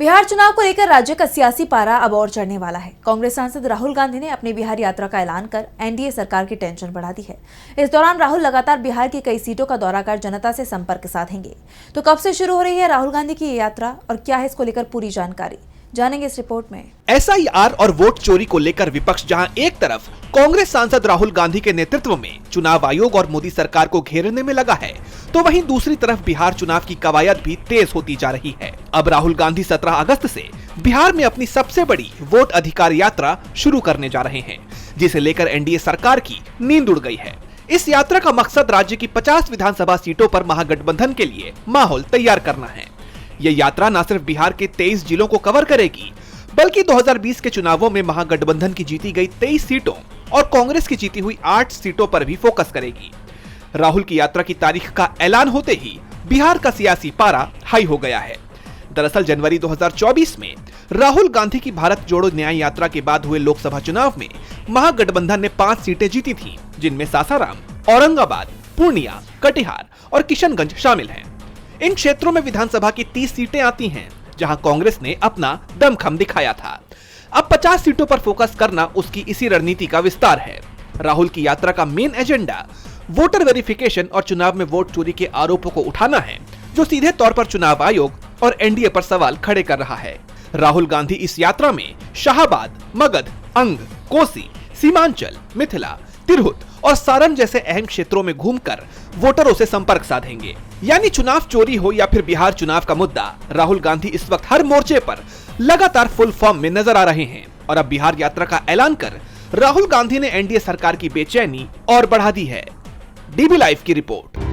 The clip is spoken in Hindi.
बिहार चुनाव को लेकर राज्य का सियासी पारा अब और चढ़ने वाला है। कांग्रेस सांसद राहुल गांधी ने अपनी बिहार यात्रा का ऐलान कर एनडीए सरकार की टेंशन बढ़ा दी है। इस दौरान राहुल लगातार बिहार की कई सीटों का दौरा कर जनता से संपर्क साधेंगे। तो कब से शुरू हो रही है राहुल गांधी की ये यात्रा और क्या है इसको लेकर पूरी जानकारी, जानेंगे इस रिपोर्ट में। एसआईआर और वोट चोरी को लेकर विपक्ष जहां एक तरफ कांग्रेस सांसद राहुल गांधी के नेतृत्व में चुनाव आयोग और मोदी सरकार को घेरने में लगा है, तो वहीं दूसरी तरफ बिहार चुनाव की कवायद भी तेज होती जा रही है। अब राहुल गांधी 17 अगस्त से बिहार में अपनी सबसे बड़ी वोट अधिकार यात्रा शुरू करने जा रहे हैं, जिसे लेकर एनडीए सरकार की नींद उड़ गई है। इस यात्रा का मकसद राज्य की 50 विधानसभा सीटों पर महागठबंधन के लिए माहौल तैयार करना है। ये यात्रा न सिर्फ बिहार के 23 जिलों को कवर करेगी, बल्कि 2020 के चुनावों में महागठबंधन की जीती गई 23 सीटों और कांग्रेस की जीती हुई 8 सीटों पर भी फोकस करेगी। राहुल की यात्रा की तारीख का ऐलान होते ही बिहार का सियासी पारा हाई हो गया है। दरअसल जनवरी 2024 में राहुल गांधी की भारत जोड़ो न्याय यात्रा के बाद हुए लोकसभा चुनाव में महागठबंधन ने 5 सीटें जीती थी, जिनमें सासाराम, औरंगाबाद, पूर्णिया, कटिहार और किशनगंज शामिल हैं। इन क्षेत्रों में विधानसभा की 30 सीटें आती हैं, जहां कांग्रेस ने अपना दमखम दिखाया था। अब 50 सीटों पर फोकस करना उसकी इसी रणनीति का विस्तार है। राहुल की यात्रा का मेन एजेंडा वोटर वेरिफिकेशन और चुनाव में वोट चोरी के आरोपों को उठाना है, जो सीधे तौर पर चुनाव आयोग और एनडीए पर सवाल खड़े कर रहा है। राहुल गांधी इस यात्रा में शाहाबाद, मगध, अंग, कोसी, सीमांचल, मिथिला, तिरहुत और सारण जैसे अहम क्षेत्रों में घूमकर वोटरों से संपर्क साधेंगे। यानी चुनाव चोरी हो या फिर बिहार चुनाव का मुद्दा, राहुल गांधी इस वक्त हर मोर्चे पर लगातार फुल फॉर्म में नजर आ रहे हैं। और अब बिहार यात्रा का ऐलान कर राहुल गांधी ने एनडीए सरकार की बेचैनी और बढ़ा दी है। डीबी लाइव की रिपोर्ट।